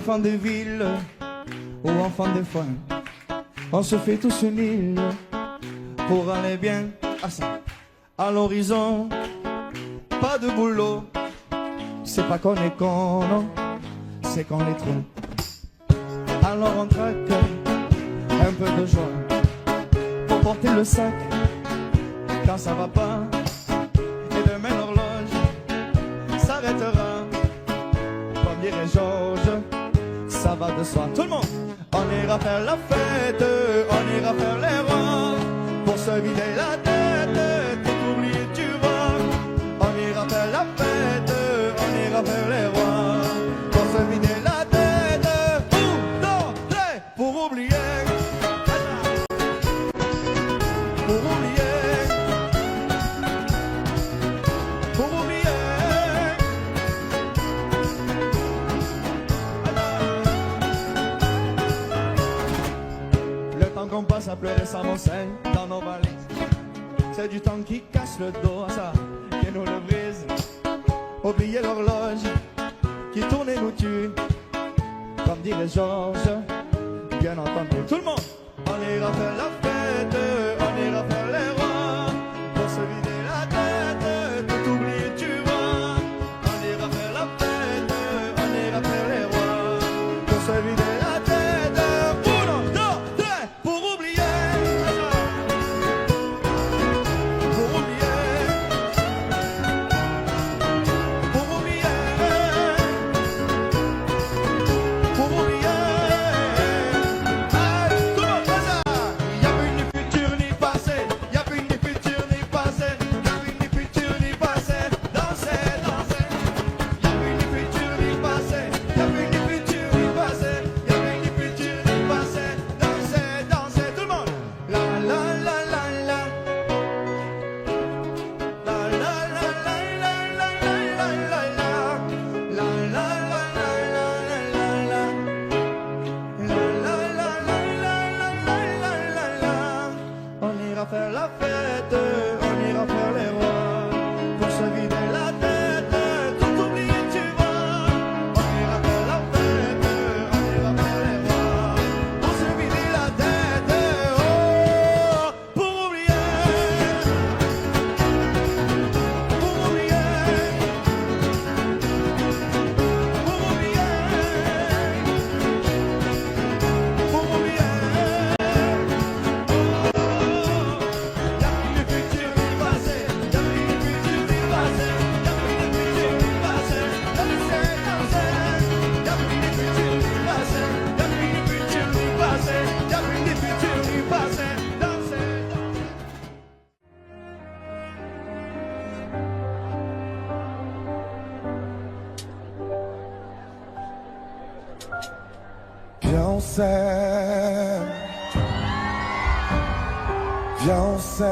enfants des villes ou enfants des foins, on se fait tous une île pour aller bien à l'horizon. Pas de boulot, c'est pas qu'on est con, non, c'est qu'on est trop. Alors on traque un peu de joie pour porter le sac quand ça va pas. Et demain l'horloge s'arrêtera. Comme dirait Georges, ça va de soi. Tout le monde, on ira faire la fête, on ira faire les rois pour se vider la tête, tout oublier tu vois. On ira faire la fête, on ira faire les rois pour se vider la tête. Pour oublier, pour oublier, pour oublier. Le temps qu'on passe à pleurer sans m'enseigne dans nos valises, c'est du temps qui casse le dos à ça, qui nous le brise. Oublier l'horloge qui tourne et nous tue, comme dirait Georges. Bien entendu, tout le monde, on ira faire la fête, on ira faire les rois pour se vider la tête, tout oublier tu vois. On ira faire la fête, on ira faire les rois pour se vider la tête. Uno, deux, tres, pour oublier, pour oublier, pour oublier, pour oublier. Faire la fête, on ira faire les rois pour se vider la tête, tout oublier tu vois. On ira faire la fête, on ira faire les rois pour se vider la tête, oh, pour oublier, pour oublier, pour oublier, pour oublier. Viens on s'aime, viens on s'aime.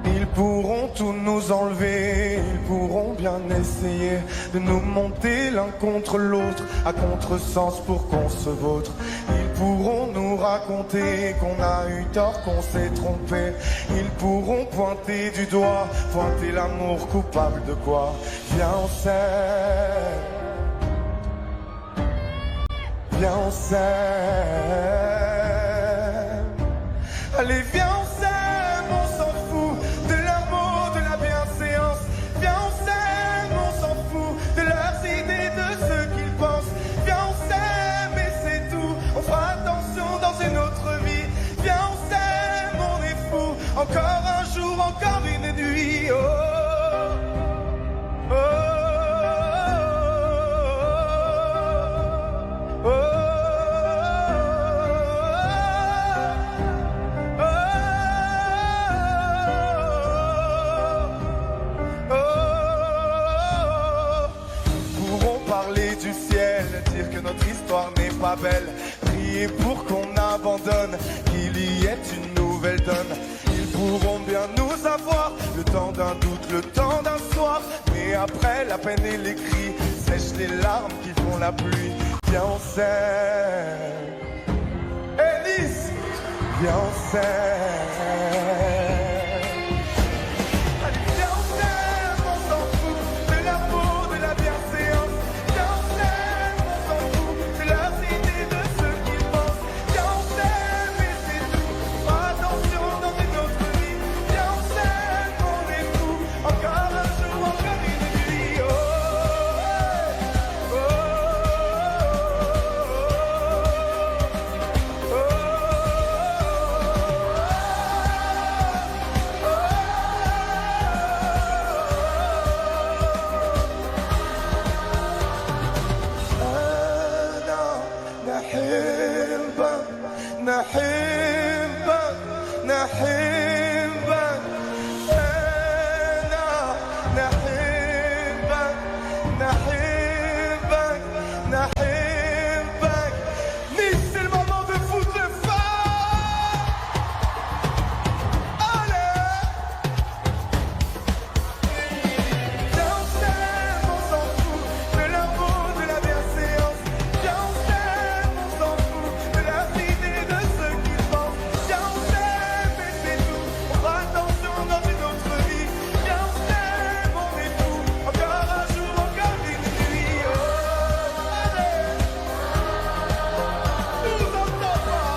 Ils pourront tout nous enlever, ils pourront bien essayer de nous monter l'un contre l'autre à contresens pour qu'on se vautre. Ils pourront nous raconter qu'on a eu tort, qu'on s'est trompé. Ils pourront pointer du doigt, pointer l'amour coupable de quoi. Viens on s'aime, viens on s'aime. Allez viens on s'aime, on s'en fout de leurs mots, de la bienséance. Viens on s'aime, on s'en fout de leurs idées, de ce qu'ils pensent. Viens on s'aime et c'est tout, on fera attention dans une autre vie. Viens on s'aime, on est fou, encore un jour, encore une nuit, oh, oh. Notre histoire n'est pas belle, prier pour qu'on abandonne, qu'il y ait une nouvelle donne. Ils pourront bien nous avoir, le temps d'un doute, le temps d'un soir, mais après la peine et les cris sèchent les larmes qui font la pluie. Viens on s'aime, Élise, viens on s'aime. Allez viens on s'aime, on s'en fout de la peau, de la bienséance. نحبك نحبك أنا نحبك نحبك نحبك Nice, c'est le moment de foutre le feu. Allez. Viens on s'aime, on s'en fout de l'amour, de la bienséance. Viens on s'aime, on s'en fout de la idée de ce qu'ils pensent. Viens on s'aime et c'est tout. On fera attention dans une autre vie. Viens on s'aime, on est fou. Encore un jour, encore une nuit. Oh, allez. Nous entend pas.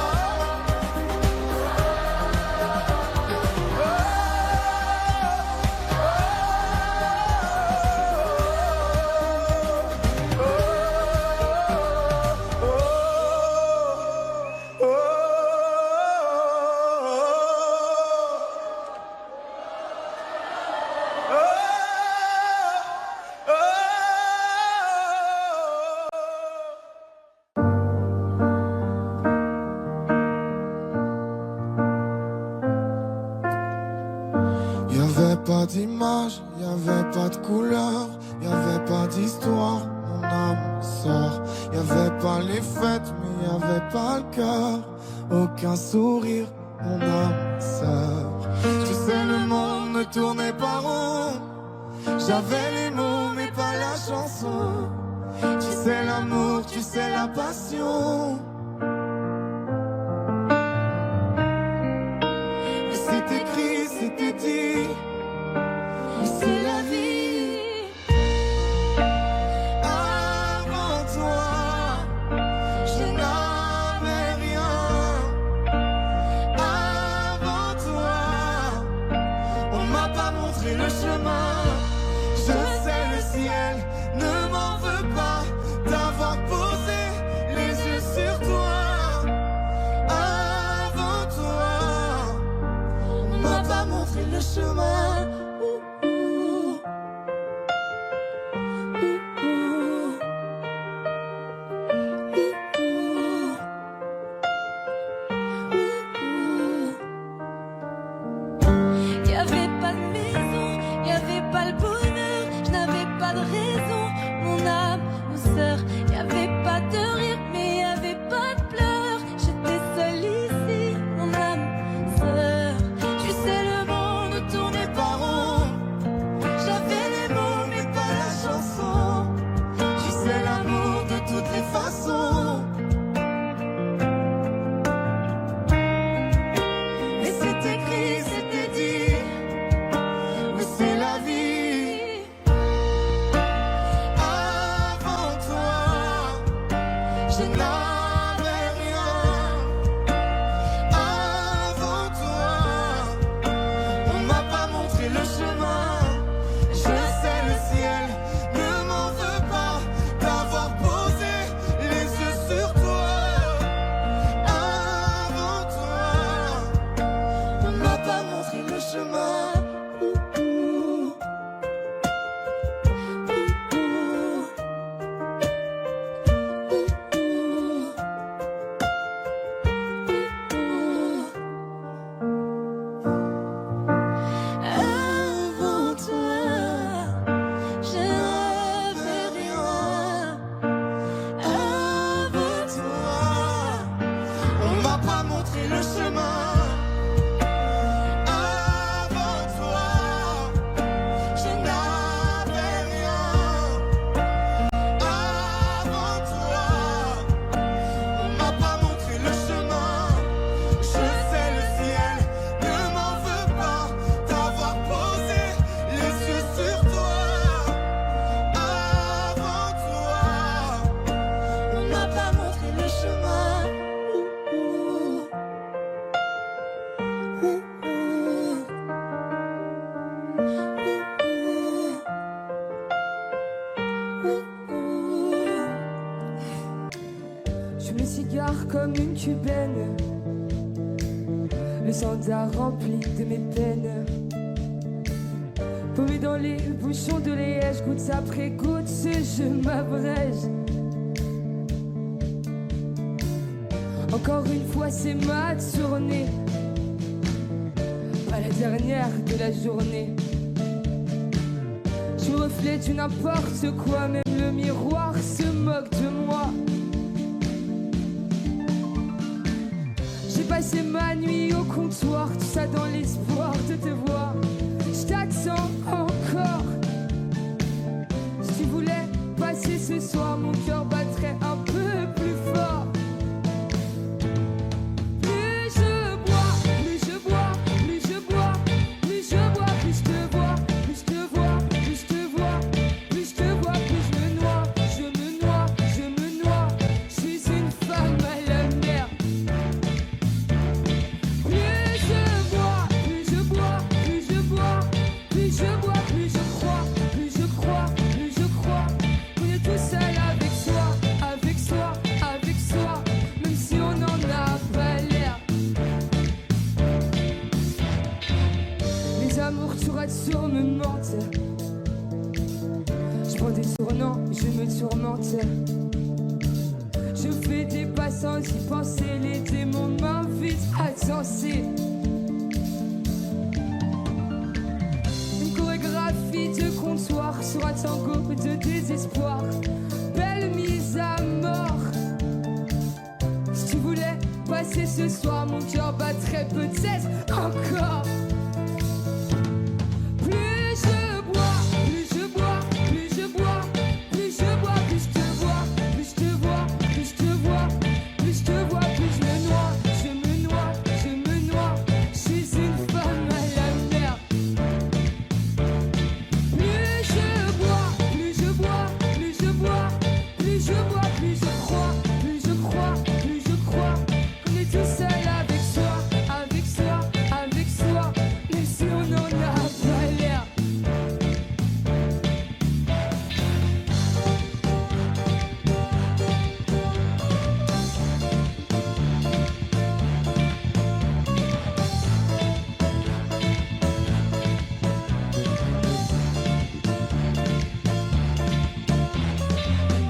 Y'avait pas d'image, y'avait pas de couleur, y'avait pas d'histoire, mon âme sœur. Y'avait pas les fêtes, mais y'avait pas le cœur. Aucun sourire, mon âme sœur. Tu sais, le monde ne tournait pas rond. J'avais les mots, mais pas la chanson. Tu sais l'amour, tu sais la passion. C'est écrit, c'était dit, mais c'est la vie. Avant toi, je n'avais rien. Avant toi, on m'a pas montré le chemin. Je sais le ciel ne m'en veut pas d'avoir posé les yeux sur toi. Avant toi, on m'a pas montré le chemin. Y'avait pas de maison, y'avait pas le bonheur, je n'avais pas de raison, mon âme, mon sœur. Y'avait pas de rire, mais y'avait pas de pleurs. J'étais seule ici, mon âme, sœur. Tu sais, le monde ne tournait pas rond. J'avais les mots, mais pas la chanson. Tu sais l'amour de toutes les façons. Mais c'est écrit, c'était dit, mais c'est la vie. Avant toi, je n'avais rien. Avant toi, on m'a pas montré le chemin. Je sais le ciel ne m'en veut pas d'avoir posé les yeux sur toi. Avant toi, on m'a pas montré le chemin. Avant toi, je n'avais rien. Avant toi, on m'a pas montré le chemin. Avant toi, je n'avais rien. Avant toi, on m'a pas montré le chemin. Je sais le ciel ne m'en veut pas d'avoir posé les yeux sur toi. Avant toi, On m'a pas montré le chemin. Je me cigare comme une cubaine, le sandar rempli de mes peines. Paumé dans les bouchons de liège, goutte après goutte, je m'abrège. Encore une fois c'est ma tournée, pas la dernière de la journée. Je reflète du n'importe quoi, même le miroir se moque de moi. J'ai passé ma nuit au comptoir, tout ça dans l'espoir de te voir. Je t'attends encore. Si tu voulais passer ce soir, mon cœur battrait un peu plus fort. Plus je bois, plus je bois, plus je bois, plus je bois, plus je te vois, plus je te vois, plus je te vois, plus je te vois, plus je me noie, je me noie, je me noie. Je suis une femme à la mer. Plus je bois, plus je bois, plus je bois, plus je bois, plus je crois, plus je crois, plus je crois. On est tout seul avec soi, avec soi, avec soi, même si on n'en a pas l'air. Les amours tour à tour me mentent. Je prends des tournants, je me tourmente. Je fais des pas sans y penser, les démons m'invitent à danser. Une chorégraphie de comptoir sur un tango de désespoir. Belle mise à mort. Si tu voulais passer ce soir, mon cœur battrait peut-être encore. Plus je bois, plus je bois, plus je bois, plus je bois, plus je te vois, plus je te vois, plus je te vois, plus je te vois, plus je me noie, je me noie, je me noie. Je suis une femme à la mer. Plus je bois, plus je bois, plus je bois, plus je bois, plus je crois, plus je crois, plus je crois. On est tout seul avec soi, avec soi, avec soi, même si on n'en a pas l'air.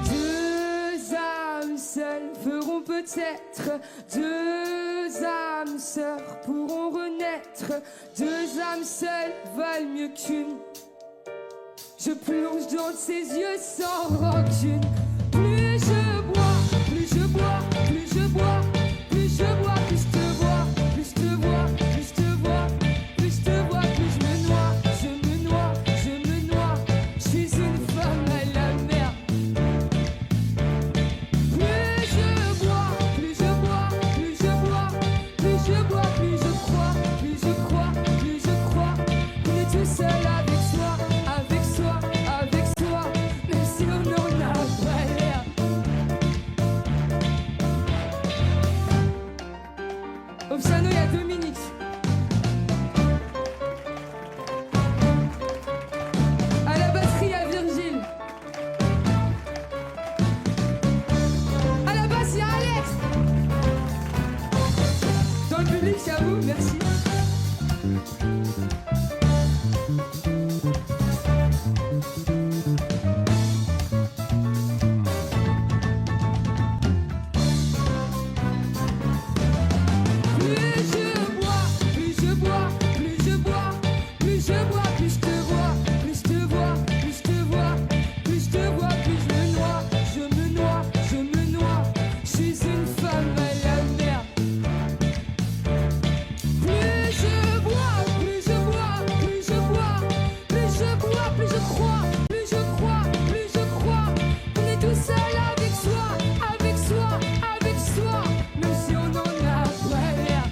Deux âmes seules feront peut-être, deux âmes sœurs pourront renaître, deux âmes seules valent mieux qu'une. Je plonge dans ses yeux sans rancune. Plus je bois, plus je bois, plus je bois, plus je bois, plus je te vois, plus je te vois, plus je te vois, plus je te vois, plus je me noie, je me noie, je me noie. Je suis une femme à la mer. Plus je bois, plus je bois, plus je bois, plus je bois, plus je crois, plus je crois, plus je crois. On est tout seul avec soi, avec soi, avec soi, même si on n'en a pas l'air. Au piano, il y a Dominique. À la batterie, il y a Virgile. À la basse, il y a Alex. Dans le public, c'est à vous, merci. Plus je bois, plus je bois, plus je bois, plus je bois, plus je te vois, plus je te vois, plus je te vois, plus je te vois, plus je me noie, je me noie, je me noie. Je suis une femme à la mer. Plus je bois, plus je bois, plus je bois, plus je bois, plus je crois, plus je crois, plus je crois. On est tout seul avec soi, avec soi, avec soi, même si on n'en a pas l'air.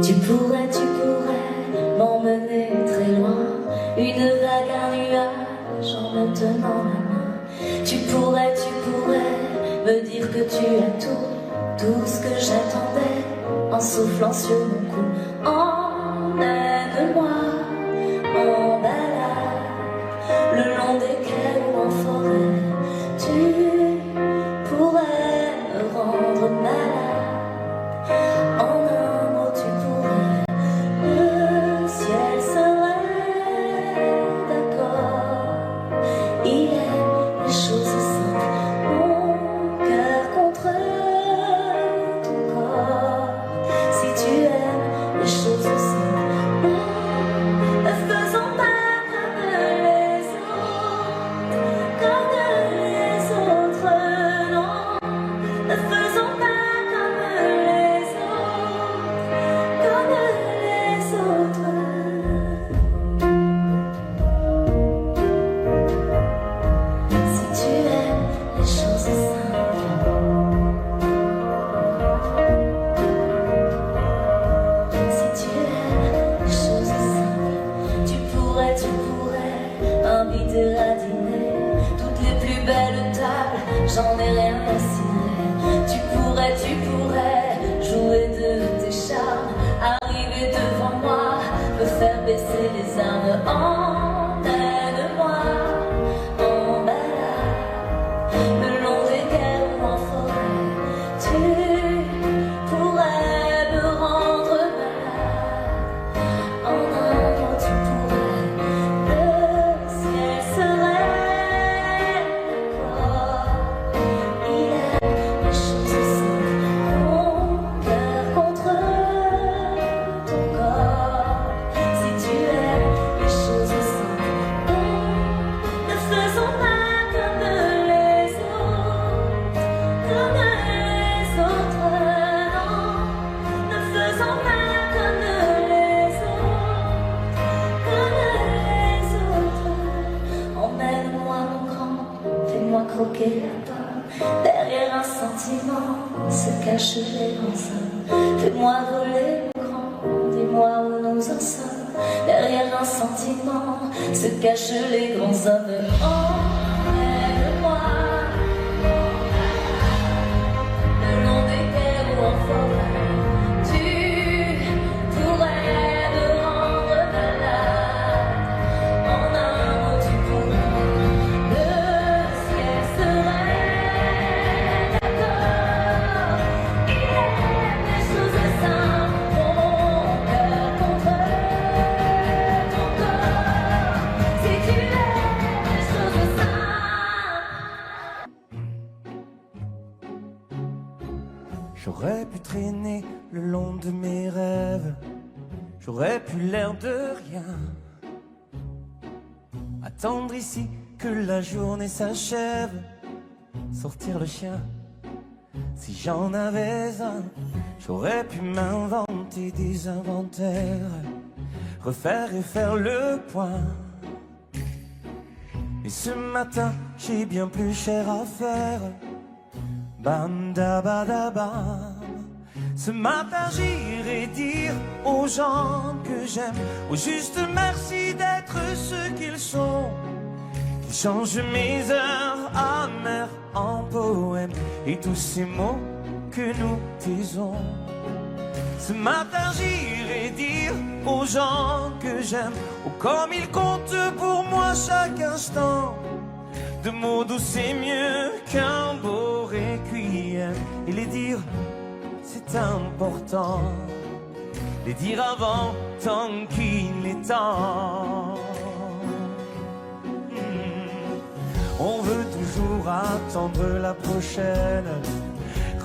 Tu pourrais m'emmener très loin, une vague, un nuage en me tenant la main. Tu pourrais me dire que tu as tout ce que j'attendais, en soufflant sur mon cou. Emmène-moi en balade, le long des quais ou en forêt. j'en ai rien à cirer. Tu pourrais jouer de tes charmes, arriver devant moi, me faire baisser les armes. Emmène-moi en balade, le long des quais ou en forêt. Tu pourrais me rendre malade. En un mot, tu pourrais, le ciel serait d'accord. Il est les choses simples, mon cœur contre ton corps. Si tu aimes les choses simples, ne faisons pas comme les autres, non. Ne faisons pas comme les autres. Emmène-moi mon grand, fais-moi croquer la pomme. Derrière un sentiment se cachent les grands hommes. Fais-moi voler mon grand, dis-moi où nous en sommes. Derrière un sentiment se cachent les grands hommes. Emmène-moi le long des quais ou en forêt. Tu pourrais me rendre malade. En un mot, tu pourrais, le ciel serait d'accord. Il aime les choses simples, mon cœur contre ton corps. Si tu aimes les choses simples. J'aurais pu traîner le long de mes rêves, j'aurais pu l'air de rien, attendre ici que la journée s'achève, sortir le chien si j'en avais un. J'aurais pu m'inventer des inventaires, refaire et faire le point. Et ce matin j'ai bien plus cher à faire. Bam da ba da bam. Ce matin j'irai dire aux gens que j'aime, au juste merci d'être ceux qu'ils sont, qu'ils changent mes heures amères en poèmes et tous ces mots que nous taisons. Ce matin j'irai dire aux gens que j'aime, oh comme ils comptent pour moi chaque instant. De mots doux c'est mieux qu'un beau requiem. Et les dire c'est important, les dire avant tant qu'il est temps. On veut toujours attendre la prochaine,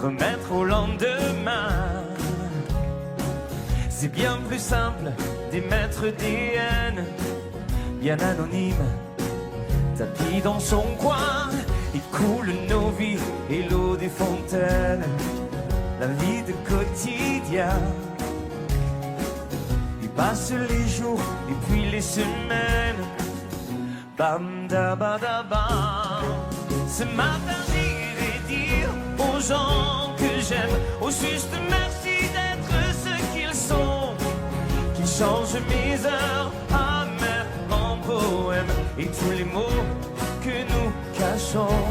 remettre au lendemain. C'est bien plus simple d'émettre des haines, bien anonymes, tapis dans son coin. Il coule nos vies et l'eau des fontaines, la vie de quotidien. Il passe les jours et puis les semaines. Bam da ba da bam. Ce matin j'irai dire aux gens que j'aime, au juste merci d'être ceux qu'ils sont, qu'ils changent mes heures amères en poèmes et tous les mots que nous cachons.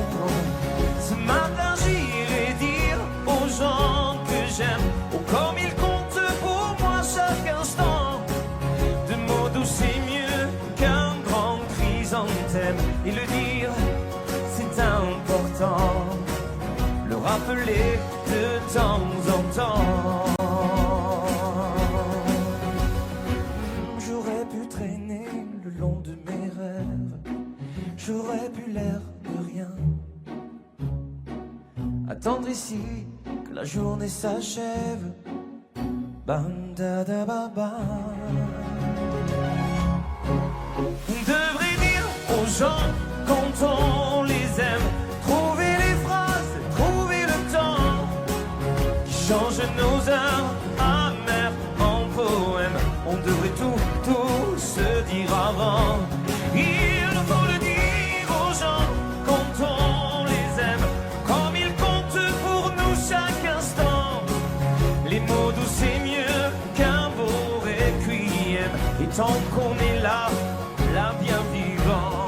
Ce matin j'irai dire aux gens que j'aime, oh comme ils comptent pour moi chaque instant. De mots doux c'est mieux qu'un grand chrysanthème. Et le dire c'est important, le rappeler de temps en temps. J'aurais pu traîner le long de mes rêves, j'aurais pu l'air de rien, attendre ici que la journée s'achève. Bam da da ba ba. On devrait dire aux gens quand on les aime, trouver les phrases, trouver le temps qui change nos heures amères en poèmes. On devrait tout se dire avant. Il faut le dire aux gens quand on les aime, comme ils comptent pour nous chaque instant. Les mots doux c'est mieux qu'un beau requiem. Et tant qu'on est là bien vivant,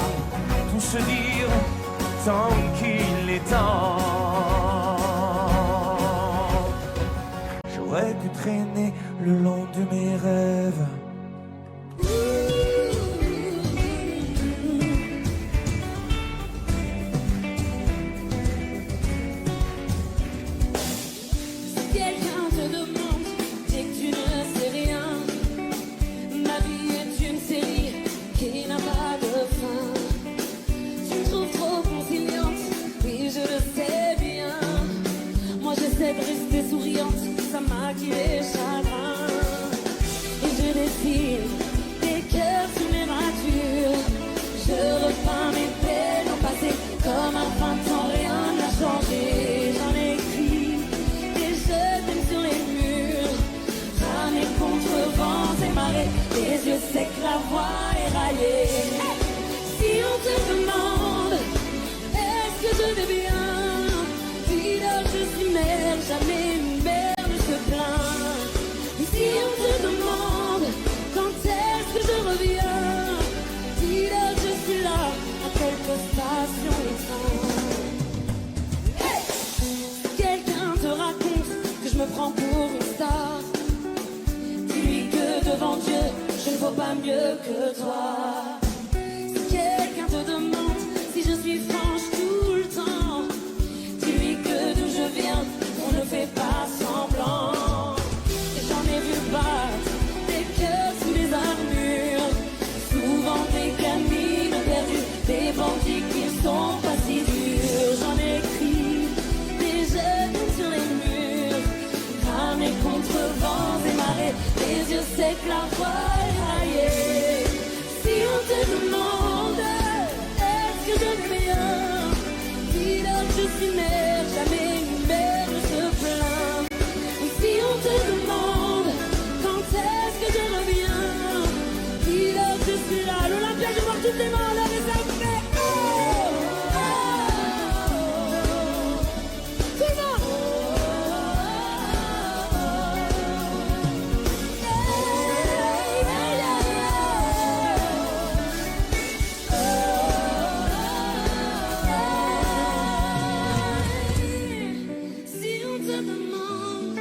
tout se dire semble qu'il est temps. J'aurais pu traîner le long de mes rêves. Rester souriante, ça maquille les chagrins. Et je dessine des cœurs sous mes ratures. Je repeins mes peines au passé comme un printemps, rien n'a changé. J'en écris des je t'aime sur les murs. Ramé contre vents et marées, les yeux secs, la voix éraillée. Si on te demande, est-ce que je vais bien? Dis-leur je suis mère, jamais une mère ne se plaint. Et si on te demande quand est-ce que je reviens, dis-leur je suis là à quelques stations de train. Hey! Quelqu'un te raconte que je me prends pour une star. Dis-lui que devant Dieu, je ne vaux pas mieux que toi. Si quelqu'un te demande si je suis franche tout le temps, dis-lui que d'où je viens, on ne fait pas semblant. Et j'en ai vu battre des cœurs sous les armures, souvent des gamines perdues, des bandits qui ne sont pas si durs. J'en ai écrit des jeunes sur les murs, ramés contre vents et marées, les yeux secs, la voix éraillée. Si on te demande, est-ce que je vais bien? Dis-leur que je suis mère, jamais une mère ne se plaint. Et si on te demande quand est-ce que je reviens, dis-leur que je suis là. L'Olympia, je vois toutes les mains, là, et ça me fait oh, oh, oh. Tout le monde. Si on te demande,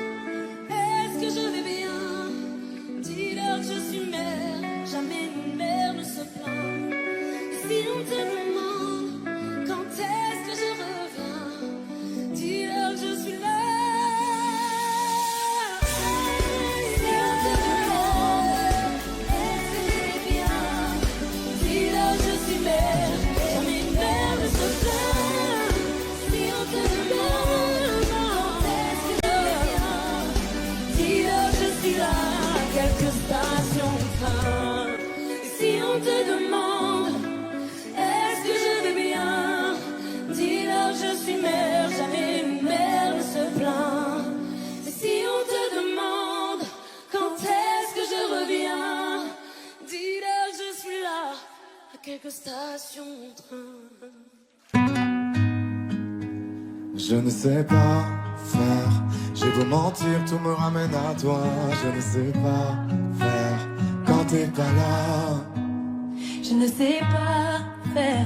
est-ce que je vais bien? Dis-leur que je suis mère, jamais une mère ne se plaint. Si on te demande, quand est-ce que je reviens? Dis-leur que je suis là. Si on te demande, est-ce que je vais bien? Dis-leur que je suis mère, jamais une mère ne se plaint. Si on te demande, est-ce que je vais bien? Dis-leur que je suis là, à quelques stations de train. Si on te demande, est-ce que je vais bien? Dis-leur que je suis mère, jamais une mère ne se plaint. Et si on te demande, quand est-ce que je reviens? Dis-leur que je suis là, à quelques stations de train. Je ne sais pas faire, j'ai beau mentir, tout me ramène à toi. Je ne sais pas faire quand t'es pas là. Je ne sais pas faire,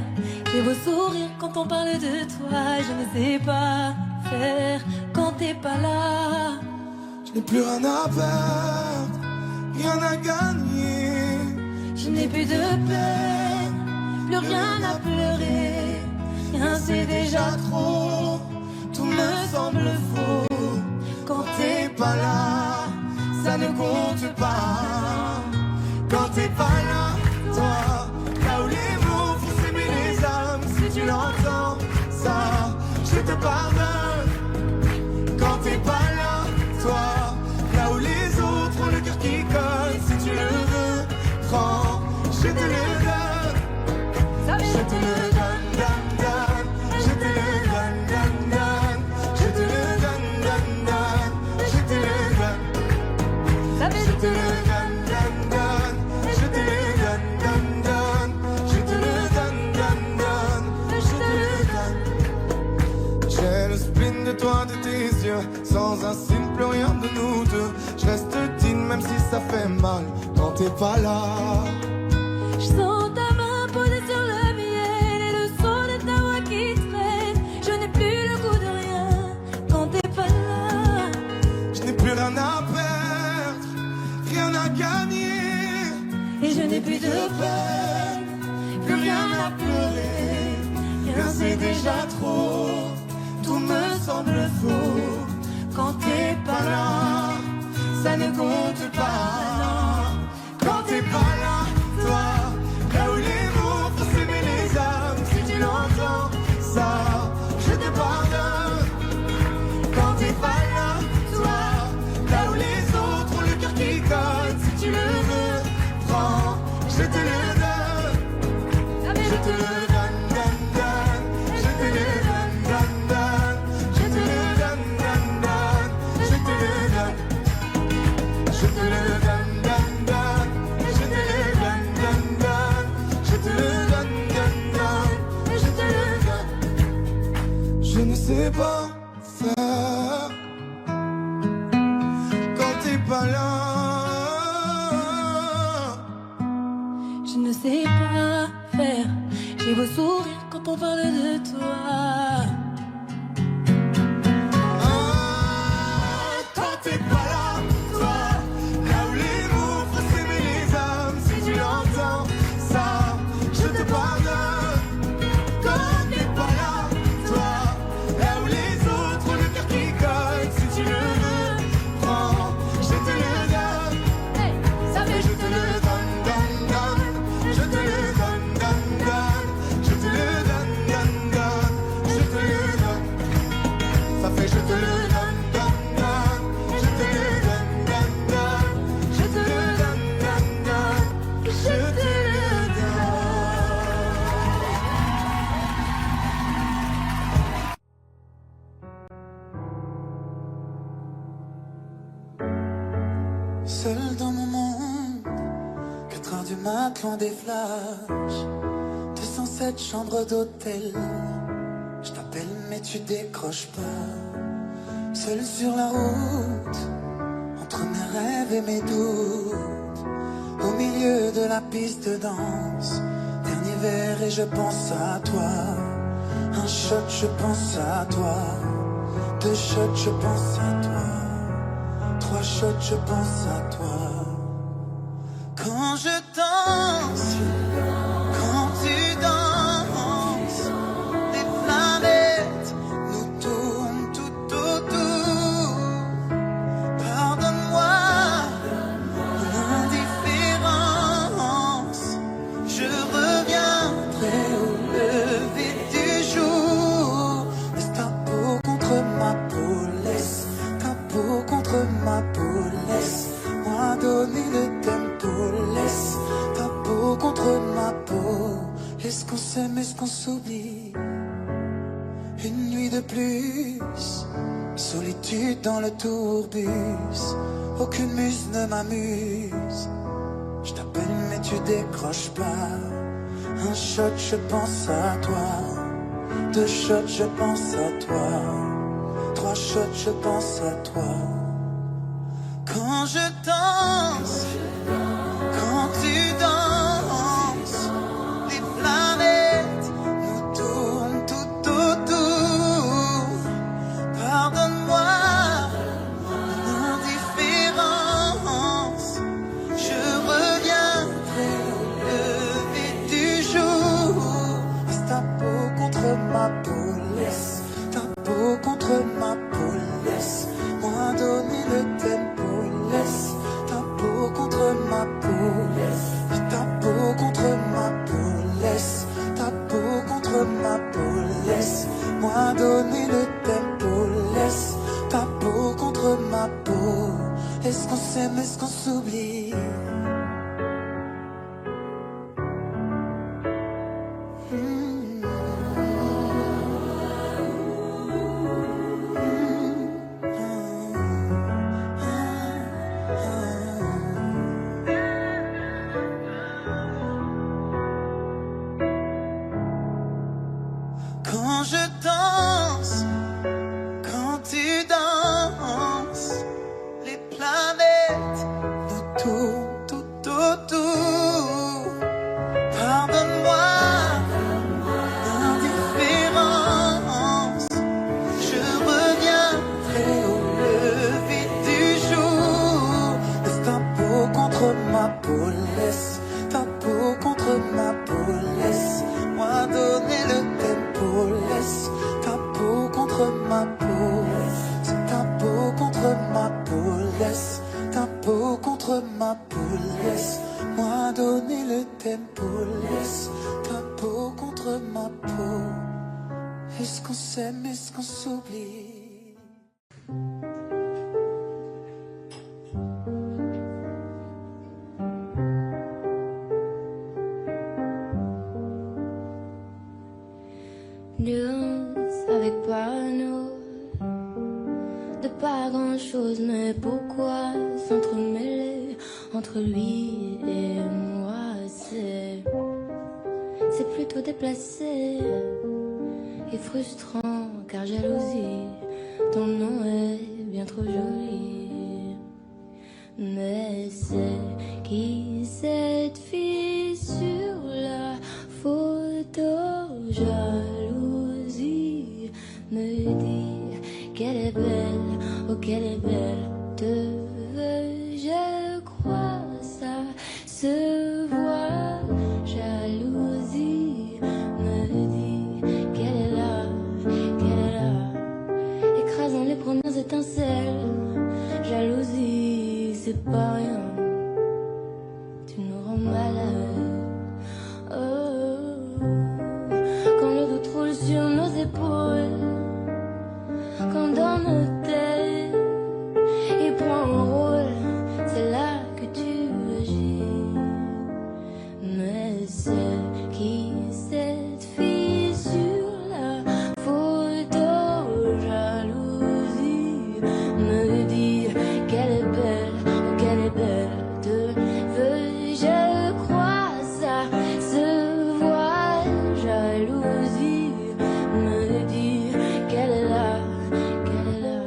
j'ai beau sourire quand on parle de toi. Je ne sais pas faire quand t'es pas là. Je n'ai plus rien à perdre, rien à gagner. Je n'ai plus de peine, plus rien à pleurer. Rien c'est déjà trop, Tout me semble faux quand t'es pas là. Ça ne compte pas quand t'es pas là. Toi, là où les mots font s'aimer les âmes, si tu l'entends, ça, je te pardonne. Quand t'es pas là, toi, là où les autres ont le cœur qui colle, si tu le veux, prends, je te le donne. Je te le donne, donne, donne. Je te le donne, donne, donne. Je te le donne, donne, donne. Je te le donne. Je te le donne, donne, donne. Je te le donne, donne, donne. Je te le donne, donne, donne. Je te le donne. J'ai le spin de toi, de tes yeux. Sans un signe, plus rien de nous deux. Je reste digne même si ça fait mal quand t'es pas là. je sens ta main posée sur le miel et le son de ta voix qui traîne. déjà trop. Tout me semble faux quand t'es pas là. Ça ne compte pas quand t'es pas là, toi. Là où les mots font s'aimer les âmes, si tu l'entends, ça, je te pardonne. Quand t'es pas là, toi, là où les autres ont le cœur qui colle, si tu le veux, prends, je te le donne. Je te le donne, donne, donne. Je te le donne, donne, donne. Je te le donne, donne, donne. Je te le donne. Je te le donne, donne, donne. Je te le donne, donne, donne. Je te le donne, donne, donne. Je te le donne. Je ne sais pas faire quand t'es pas là. Je ne sais pas faire. J'ai beau sourire quand on parle de toi. Quand t'es pas là, toi, là où les mots font s'aimer les âmes, si tu l'entends, ça, je te pardonne. Quand t'es pas là, toi, là où les autres ont le cœur qui colle, si tu le veux, prends, je te le donne. Ça fait Je te le donne, donne, donne. Je te le donne, donne, donne. Je te le donne, donne, donne. Je te le donne. Ça fait je te le donne, donne, donne. Je te le donne, donne, donne. Je te le donne, donne, donne. Je te le donne. Seul dans mon monde, 4h du mat, loin des flashs, 207 chambres d'hôtel. Je t'appelle mais tu décroches pas. Seul sur la route, entre mes rêves et mes doutes, au milieu de la piste de danse, dernier verre et je pense à toi. Un shot, je pense à toi. 2 shots, je pense à toi. 3 shots, je pense à toi. Quand je danse, quand tu danses, les planètes nous tournent tout autour. Pardonne-moi l'indifférence. Je reviendrai au lever du jour. Laisse ta peau contre ma peau, laisse ta peau contre ma peau, laisse-moi donner le tempo, laisse ta peau contre ma peau, laisse qu'on s'aime, laisse qu'on s'oublie. Une nuit de plus, solitude dans le tourbus, aucune muse ne m'amuse. Je t'appelle mais tu décroches pas. Un shot, je pense à toi. 2 shots, je pense à toi. 3 shots, je pense à toi. Quand je danse, quand tu danses, les planètes nous tournent tout autour. Pardonne-moi l'indifférence. Je reviendrai au lever du jour. Laisse ta peau contre ma peau, laisse ta peau contre ma peau, laisse-moi donner le tempo, laisse ta peau contre ma peau, laisse ta peau contre ma peau, laisse ta peau contre ma peau, laisse-moi donner le tempo, laisse ta peau contre ma peau. Est-ce qu'on s'aime, est-ce qu'on s'oublie? Quand je danse, quand tu danses, les planètes nous tournent tout contre ma peau. C'est ta peau contre ma peau. Laisse ta peau contre ma peau. Laisse-moi donner le tempo. Laisse ta peau contre ma peau. Est-ce qu'on s'aime, est-ce qu'on s'oublie? Nuance avec panneau, de pas grand chose, mais pourquoi s'entremêler entre lui et moi? C'est plutôt déplacé et frustrant, car jalousie, ton nom est bien trop joli. Mais c'est qui cette fille sur la photo? Jalousie me dit qu'elle est belle, oh qu'elle est belle. Te veux, je crois, ça se voit. Jalousie me dit qu'elle est là, écrasant les premières étincelles. Jalousie, c'est pas rien, tu nous rends malade. Sur nos épaules, quand dans nos têtes il prend un rôle, c'est là que tu agis. Mais c'est qui cette fille sur la photo? Jalousie me dit qu'elle est belle, oh qu'elle est belle. Te veux, je crois, ça se voit. Jalousie me dit qu'elle est là, qu'elle est là.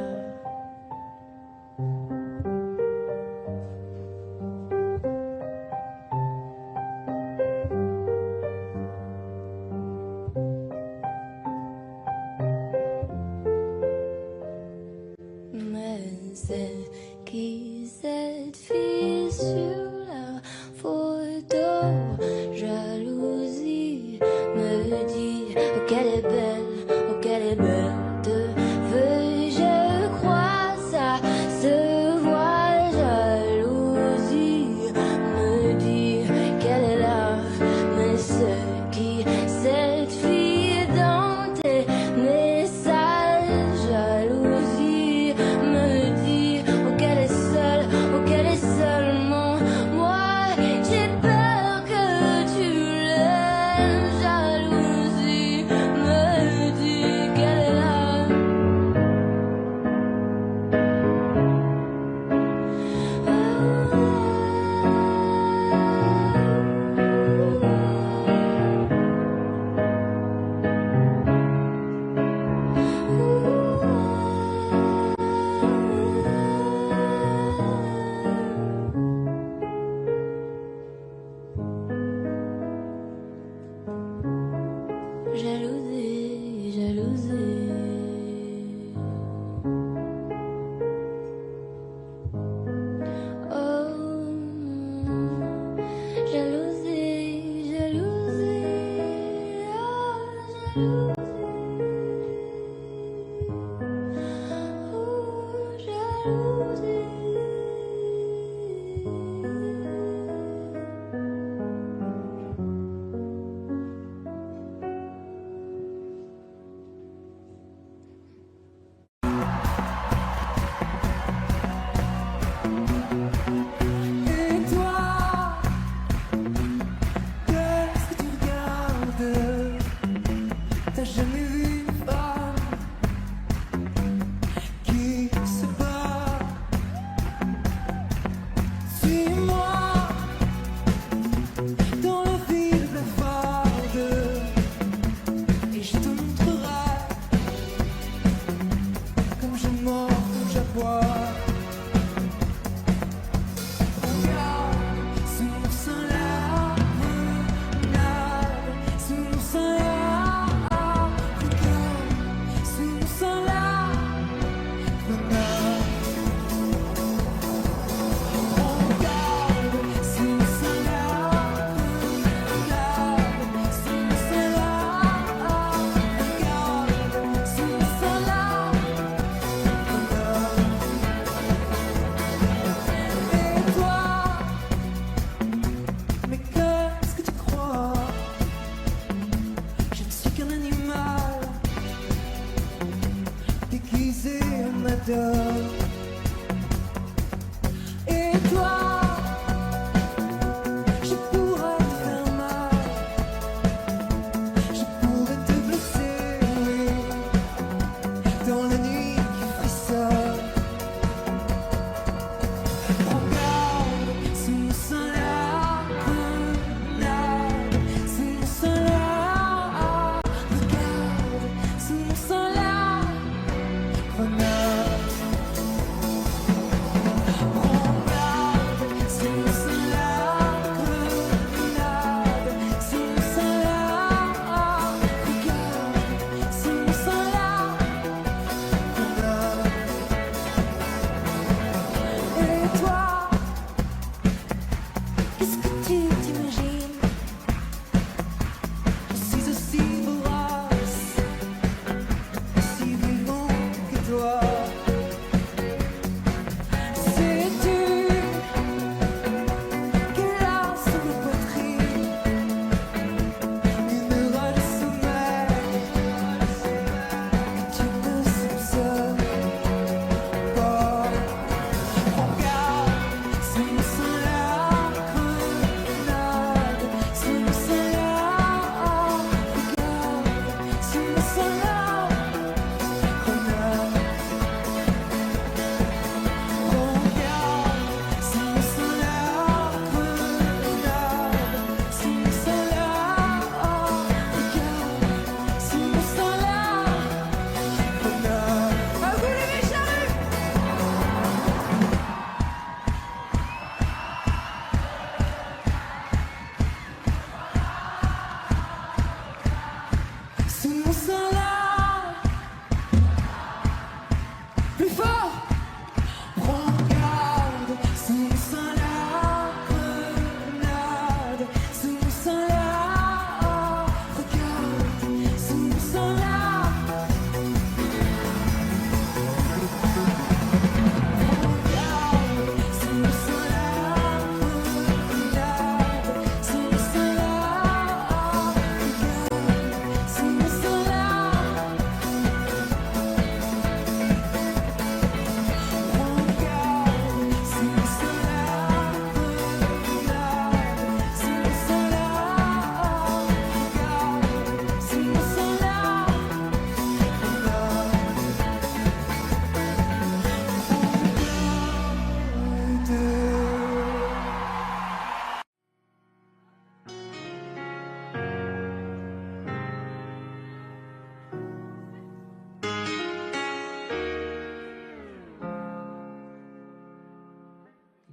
Mais c'est qui cette fille sur la photo? Jalousie me dit qu'elle est belle, oh qu'elle est belle. Te veux, je crois, ça se voit. Jalousie me dit qu'elle est là. Mais ce qui cette fille dans tes messages? Jalousie me dit oh qu'elle est seule, oh qu'elle est seulement moi. J'ai peur que tu l'aimes. Jalousie me dit qu'elle est là. t'adore. Et toi, je pourrais te faire mal, je pourrais te blesser, oui, dans la nuit qui frissonne. Prends garde, sous le soleil, regarde, sous le soleil, regarde, sous le soleil, regarde.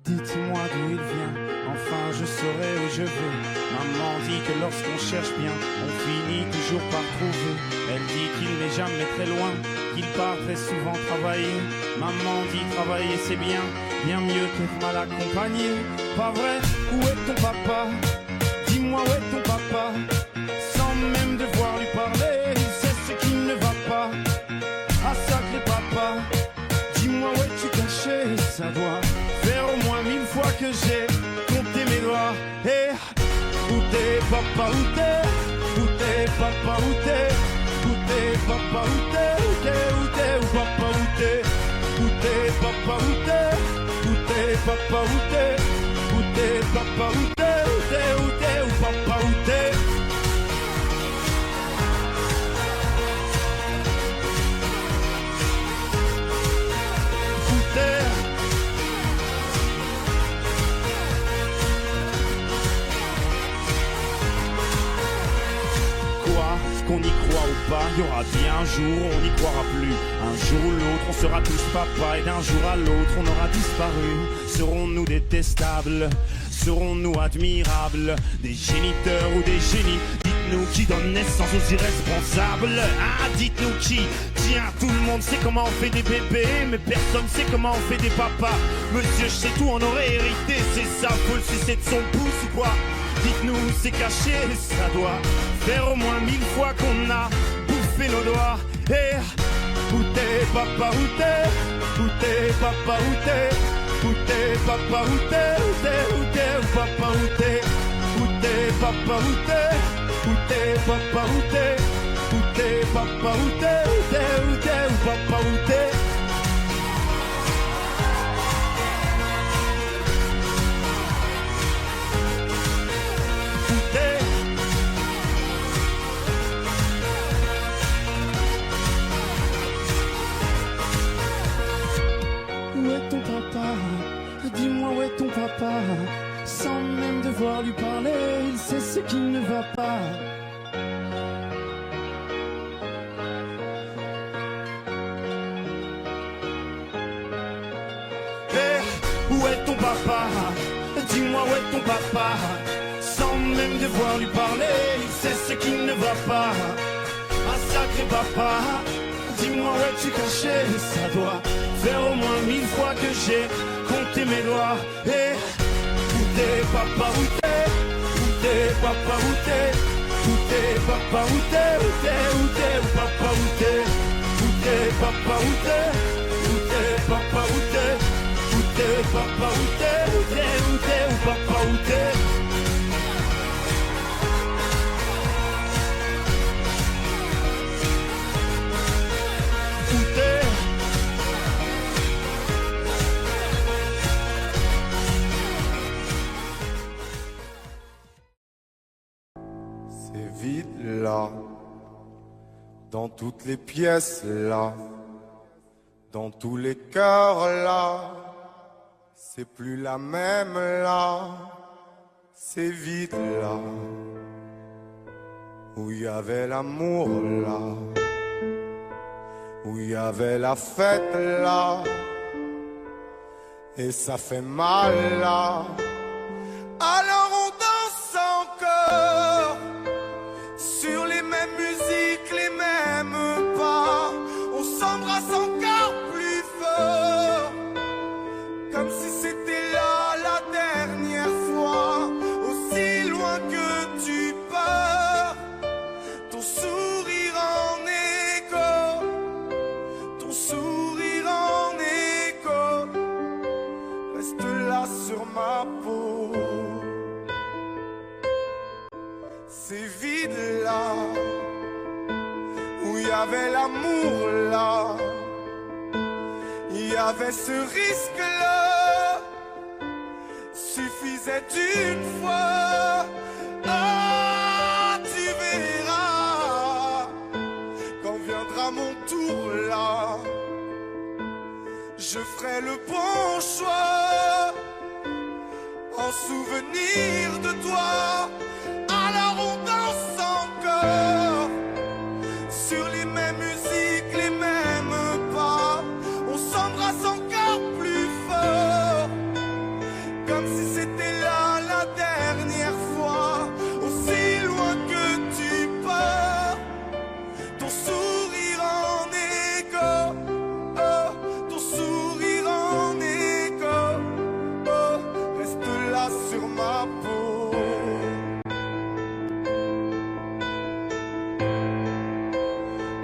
Dites-moi d'où il vient, enfin je saurai où je veux. Maman dit que lorsqu'on cherche bien, on finit toujours par trouver. Elle dit qu'il n'est jamais très loin, qu'il part très souvent travailler. Maman dit travailler c'est bien, bien mieux qu'être mal accompagné. Pas vrai, où est ton papa? Dis-moi où est ton papa? Sans même devoir lui parler, il sait ce qui ne va pas. Ah sacré papa, dis-moi où es-tu caché? Ça doit faire au moins 1000 fois que j'ai compté mes doigts. Et où t'es papa, où t'es? Où t'es papa, où t'es? Où t'es papa, où t'es? Où t'es, où t'es, où papa, où t'es? Où t'es papa, où t'es? Où t'es papa, où t'es? Où t'es papa, où t'es? Où t'es, où t'es, où papa, où t'es? Où t'es? Qu'on y croit ou pas, il y aura bien un jour où on n'y croira plus. Un jour ou l'autre, on sera tous papa et d'un jour à l'autre, on aura disparu. Serons-nous détestables? Serons-nous admirables? Des géniteurs ou des génies? Dites-nous qui donne naissance aux irresponsables. Ah, dites-nous qui? Tiens, tout le monde sait comment on fait des bébés, mais personne sait comment on fait des papas. Monsieur, je sais tout, on aurait hérité, c'est ça, faut le sucer de son pouce ou quoi? Dites-nous, c'est caché, ça doit faire au moins 1000 fois qu'on a bouffé nos doigts. Et où t'es papa, où t'es? Où t'es papa, où t'es? Où t'es papa, où t'es? Où t'es, où t'es, où papa, où t'es? Où t'es papa, où t'es? Où t'es papa, où t'es? Où t'es papa, où t'es? Où t'es, où t'es, où papa, où t'es? qui ne va pas. Où est ton papa? Dis-moi où est ton papa? Sans même devoir lui parler, c'est ce qui ne va pas. Un sacré papa, dis-moi où es-tu caché? Ça doit faire au moins 1000 fois que j'ai compté mes doigts. Et où t'es papa, où t'es? Où t'es papa, où t'es? Où t'es papa, où t'es? Où t'es, où t'es, où papa, où t'es? Où t'es papa, où t'es? Où t'es papa, où t'es? Où t'es papa, où t'es? Où t'es, où t'es, où papa, où t'es? Où t'es? C'est vide là, dans toutes les pièces là, dans tous les cœurs là. C'est plus la même là, c'est vide là, où il y avait l'amour là, où il y avait la fête là, et ça fait mal là. Alors on danse encore, sur les mêmes musiques, les mêmes pas, on s'embrasse encore plus fort, comme si c'était là la dernière fois, aussi loin que tu pars, ton sourire en écho, ton sourire en écho, reste là sur ma peau. C'est vide là, où il y avait l'amour là, il y avait ce risque là, suffisait d'une fois. Ah, tu verras, quand viendra mon tour là, je ferai le bon choix, en souvenir de toi. Alors on danse encore, sur les mêmes musiques, les mêmes pas, on s'embrasse encore plus fort, comme si c'était là la dernière fois, aussi loin que tu pars, ton sourire en écho, oh, ton sourire en écho, oh, reste là sur ma peau.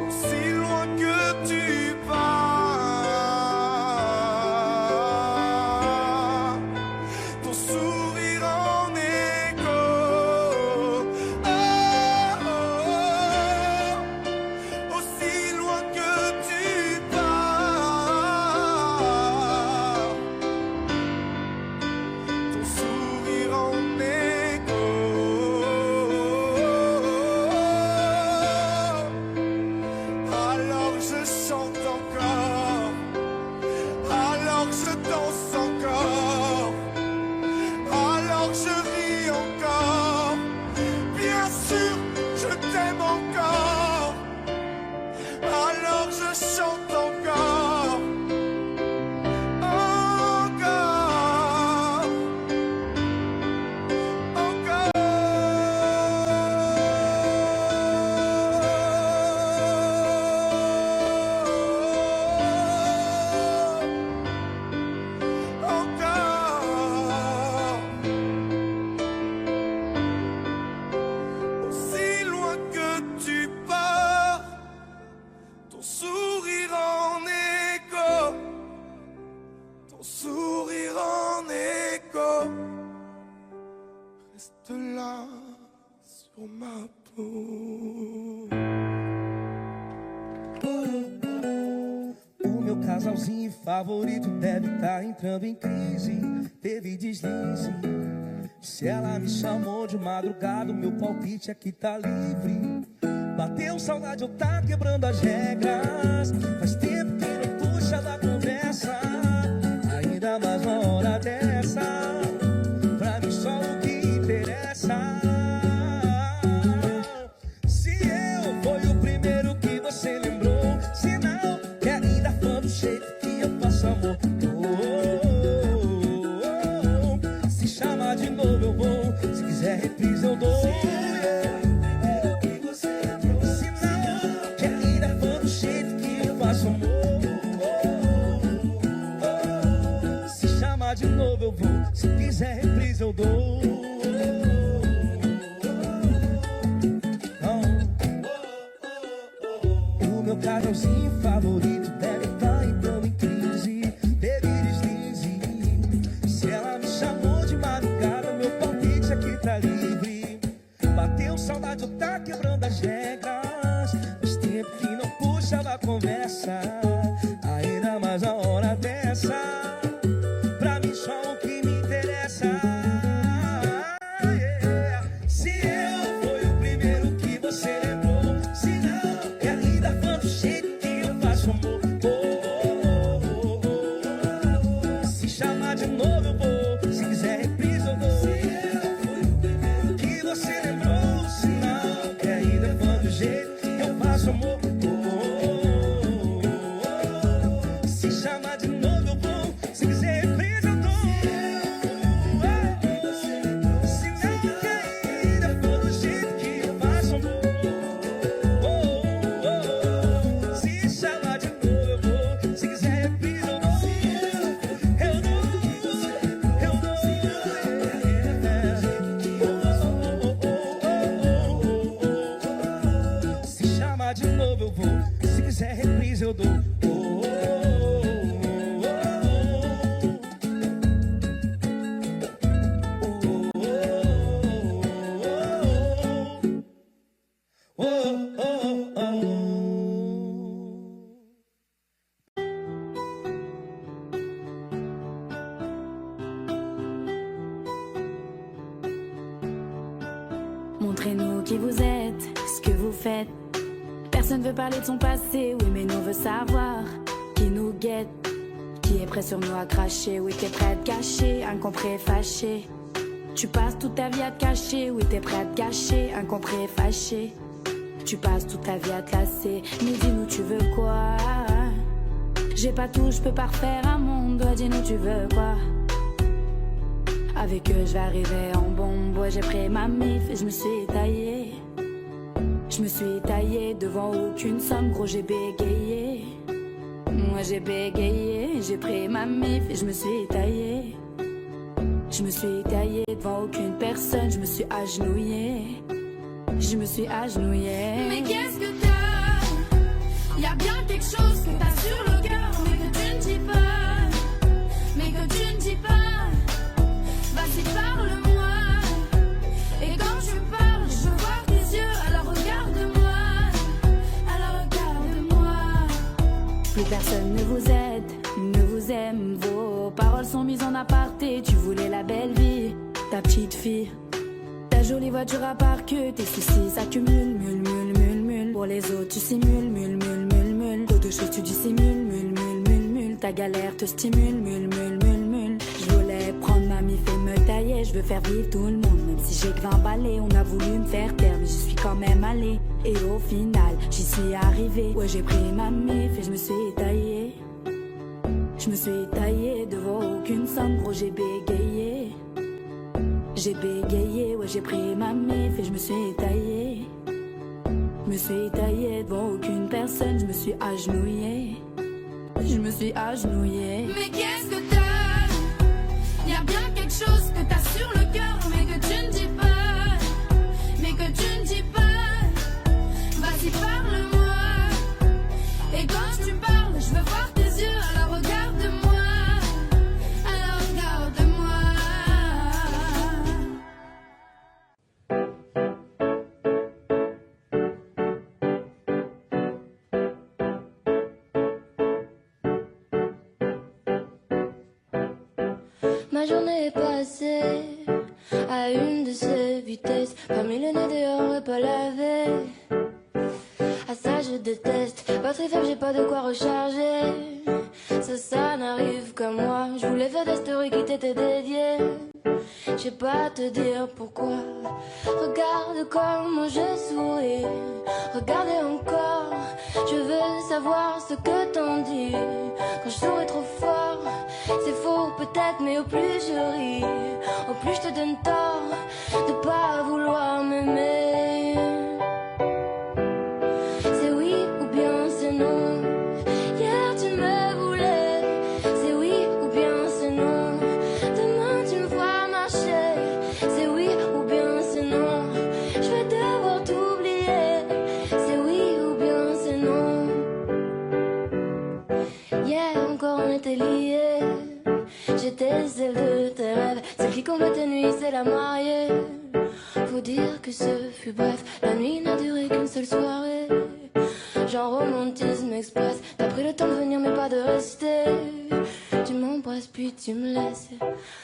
Aussi loin que tu pars, ton sourire en écho, oh, oh, oh, aussi loin que tu pars, ton sourire en écho. Alors je chante encore, alors je danse encore, alors je ris encore, bien sûr je t'aime encore, alors je chante encore, encore, encore, aussi loin que tu pars, ton sourire en écho, ton sourire en écho, reste là sur ma peau. O meu casalzinho favorito deve estar entrando em crise. Teve deslize. Se ela me chamou de madrugada, o meu palpite aqui tá livre. Bateu saudade, eu tá quebrando as regras. Faz tempo que não puxa da conversa, ainda mais uma hora dessa. Pra mim só o que interessa amor. Se chamar de novo eu vou, se quiser reprise eu dou. O meu casalzinho favorito deve estar então em crise. Baby deslize. Se ela me chamou de madrugada, meu palpite aqui tá livre. Bateu saudade, eu tá quebrando as regras. Faz tempo que não puxava a conversa, ainda mais a hora dessa. Pra mim só o que me interessa. Yeah. Se eu fui o primeiro que você lembrou, se não, que ainda foi do jeito que eu faço amor. Se chamar de novo eu vou, se quiser reprise eu dou. Se eu fui o primeiro que você lembrou, se não, que ainda foi do jeito que eu faço amor. Se chamar de novo eu vou, se quiser reprise eu dou. Se não, que ainda foi do jeito que eu faço amor. Se chamar de novo eu vou, se quiser reprise eu dou. Eu dou. Se chamar de novo eu vou, se quiser reprise eu dou. Montrez-nous qui vous êtes, ce que vous faites. Personne veut parler de son passé, oui mais nous veut savoir qui nous guette, qui est prêt sur nous à cracher, oui t'es prêt à te cacher, incompris et fâché. Tu passes toute ta vie à te cacher, oui t'es prêt à te cacher, incompris et fâché. Tu passes toute ta vie à te lasser, mais dis-nous tu veux quoi? J'ai pas tout, je peux pas refaire un monde, dis-nous tu veux quoi? Avec eux je vais arriver en bombe, ouais j'ai pris ma mif et je me suis taillée. Je me suis taillée devant aucune somme, gros j'ai bégayé. Moi j'ai bégayé, j'ai pris ma mif et je me suis taillée. Je me suis taillée devant aucune personne, je me suis agenouillée. Je me suis agenouillée. Mais qu'est-ce que t'as? Y'a bien quelque chose que t'as sur le cœur, mais que tu ne dis pas. Mais que tu ne dis pas. Vas-y parle-moi. Et quand tu parles, je veux voir tes yeux. Alors regarde-moi. Alors regarde-moi. Plus personne ne vous aide, ne vous aime. Vos paroles sont mises en aparté. Tu voulais la belle vie, ta petite fille. Ta jolie voiture à part que tes soucis s'accumulent, mule, mule, mule, mule. Pour les autres, tu simules, mule, mule, mule, mule. Trop de choses, tu dissimules, mule, mule, mule, mule. Ta galère te stimule, mule, mule, mule, mule. Je voulais prendre ma mif et me tailler. Je veux faire vivre tout le monde, même si j'ai que 20 balais. On a voulu me faire taire, mais j'y suis quand même allée. Et au final, j'y suis arrivée. Ouais, j'ai pris ma mif et je me suis taillée. Je me suis taillée devant aucune somme, gros, j'ai bégayé. J'ai bégayé, ouais j'ai pris ma mif et je me suis taillée. Je me suis taillée devant aucune personne, je me suis agenouillée. Je me suis agenouillée. Mais qu'est-ce que t'as? Y'a bien quelque chose que t'as sur le cœur, mais que tu ne dis pas. Mais que tu ne dis pas. Vas-y parle-moi. Et quand tu parles, je veux voir tes yeux, alors regarde-moi. Alors regarde-moi. Ma journée est passée à une de ces vitesses. Pas mis le nez dehors et pas lavé. À ça je déteste. Batterie faible, j'ai pas de quoi recharger. Ça n'arrive qu'à moi. Je voulais faire des stories qui t'étaient dédiées. Je sais pas te dire pourquoi. Regarde comment je souris. Regardez encore. Je veux savoir ce que t'en dis. Quand je souris trop fort, c'est faux peut-être, mais au plus je ris, au plus je te donne tort de pas vouloir m'aimer. C'est oui ou bien c'est non. Yeah. était liée. J'étais celle de tes rêves, celle qui comble tes nuits, c'est la mariée. Faut dire que ce fut bref, la nuit n'a duré qu'une seule soirée. Genre romantisme express, t'as pris le temps de venir mais pas de rester. Tu m'embrasses puis tu me laisses.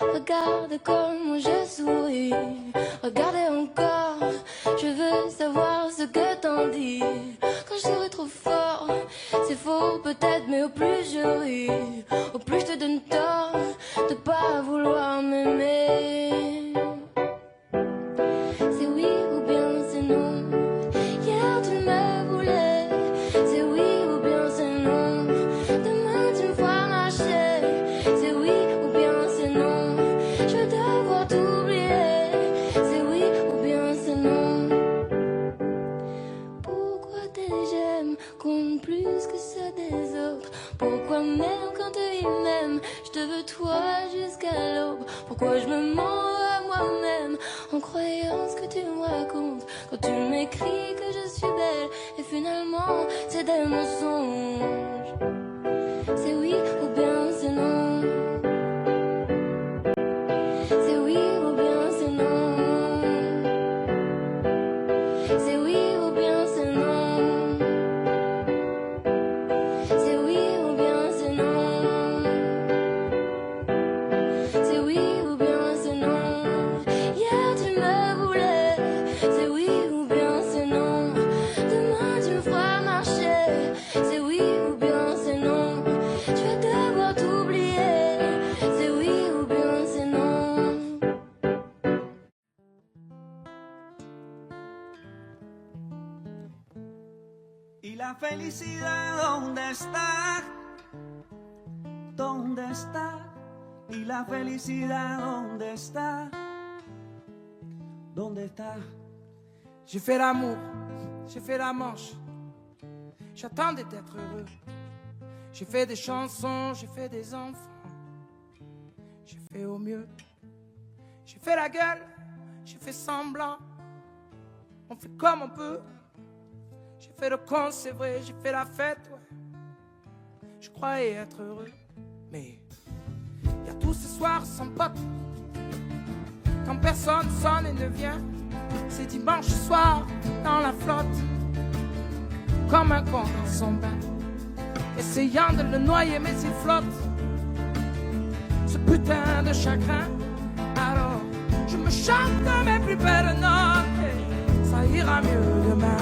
Regarde comme je souris, regardez encore. Je veux savoir ce que t'en dis. Quand je serai trop fort, c'est faux peut-être, mais au plus je ris, au plus je te donne tort de pas vouloir m'aimer. C'est oui ou bien c'est non. Hier tu me voulais. C'est oui ou bien c'est non. Demain tu me feras marcher. C'est oui ou bien c'est non. Je vais devoir t'oublier. C'est oui ou bien c'est non. Pourquoi tes j'aime compte plus que ceux des autres? Pourquoi même quand ils m'aiment, je te veux toi jusqu'à l'aube? Pourquoi je me mens à moi-même en croyant ce que tu me racontes? Quand tu m'écris que je suis belle et finalement c'est des mensonges. C'est oui ou bien c'est non. C'est oui ou bien c'est non. C'est oui ou bien c'est non. C'est oui ou bien c'est non. C'est oui ou bien c'est non. Hier tu me voulais. C'est oui ou bien c'est non. Demain tu me feras marcher. C'est oui ou bien c'est non. Je vais devoir t'oublier. C'est oui ou bien c'est non. Y la felicidad, ¿dónde está? ¿Dónde está? Y la felicidad, ¿dónde está? ¿Dónde está? J'ai fait l'amour, j'ai fait la manche. J'attendais d'être heureux. J'ai fait des chansons, j'ai fait des enfants. J'ai fait au mieux. J'ai fait la gueule, j'ai fait semblant. On fait comme on peut. J'ai fait le con, c'est vrai, j'ai fait la fête, ouais. Je croyais être heureux, mais y a tous ces soirs sans pote. Quand personne sonne et ne vient, c'est dimanche soir dans la flotte, comme un con dans son bain, essayant de le noyer mais il flotte. Ce putain de chagrin, alors je me chante mes plus belles notes et ça ira mieux demain.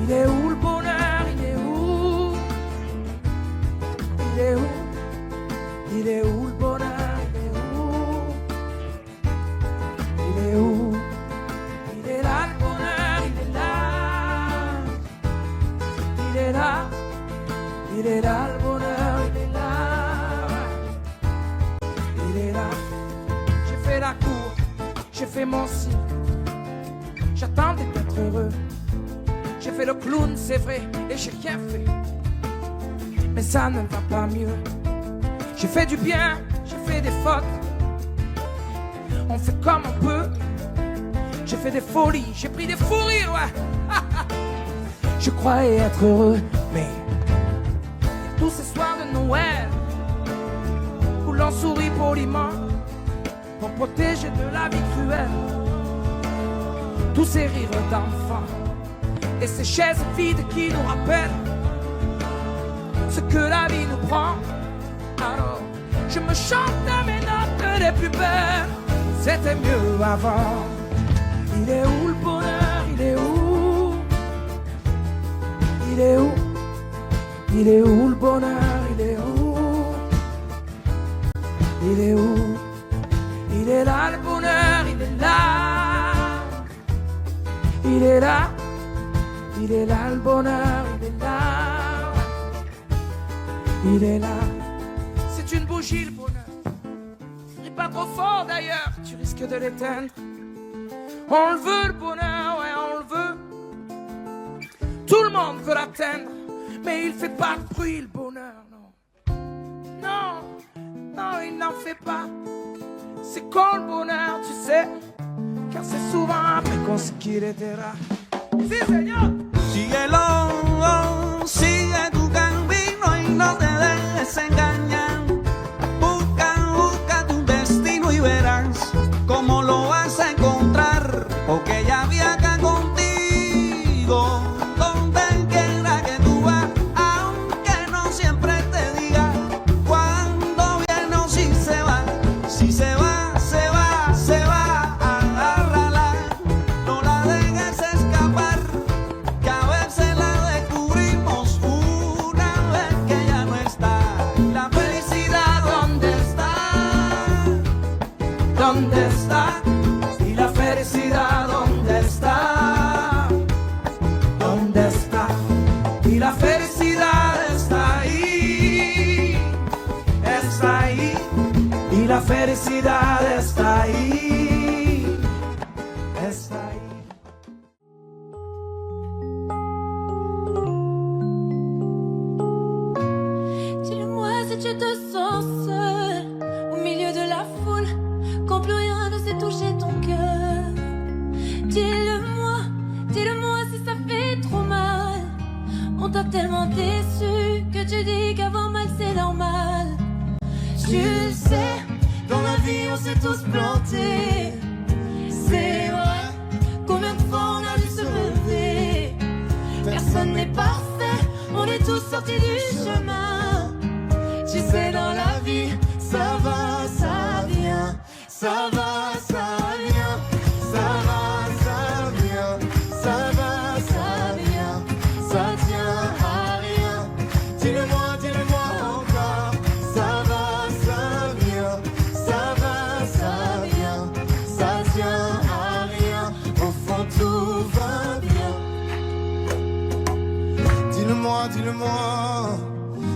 Il est où le bonheur? Il est où? Il est où? Il est où le bonheur? Il est où? Il est où? Il est là le bonheur, il est là. Il est là. Il est là le bonheur, il est là. Il est là. J'ai fait la cour, j'ai fait mon signe. J'attendais d'être heureux. J'ai fait le clown, c'est vrai, et j'ai rien fait. Mais ça ne va pas mieux. J'ai fait du bien, j'ai fait des fautes. On fait comme on peut. J'ai fait des folies, j'ai pris des fous rires, ouais. Je croyais être heureux, mais tous ces soirs de Noël où l'on sourit poliment pour protéger de la vie cruelle. Tous ces rires d'enfants et ces chaises vides qui nous rappellent ce que la vie nous prend. Alors je me chante mes notes les plus belles. C'était mieux avant. Il est où le bonheur? Il est où? Il est où? Il est où le bonheur? Il est où? Il est où? Il est là le bonheur, il est là. Il est là. Il est là le bonheur, il est là. Il est là. C'est une bougie le bonheur. Crie pas trop fort d'ailleurs, tu risques de l'éteindre. On le veut le bonheur, ouais on le veut. Tout le monde veut l'atteindre, mais il fait pas de bruit le bonheur, non. Non, non il n'en fait pas. C'est quand le bonheur, tu sais, car c'est souvent après qu'on sait qu'il était là. Si señor. Síguelo, sigue tu camino y no te dejes engañar. felicidad está ahí, está ahí. Dis-le-moi si tu te sens seul au milieu de la foule, quand plus rien ne sait toucher ton cœur. Dis-le-moi, dis-le-moi si ça fait trop mal. On t'a tellement déçu que tu dis qu'avoir mal c'est normal. Tu le sais, dans la vie on s'est tous plantés. C'est vrai, combien de fois on a dû se relever. Personne n'est parfait, on est tous sortis du chemin. Tu sais, dans la vie, ça va, ça vient. Ça va, ça vient. Ça va, ça vient. Ça va, ça vient. Ça tient à rien. Dis-le-moi encore. Ça va, ça vient. Ça va, ça vient. Ça tient à rien. Au fond, tout va bien. Dis-le-moi,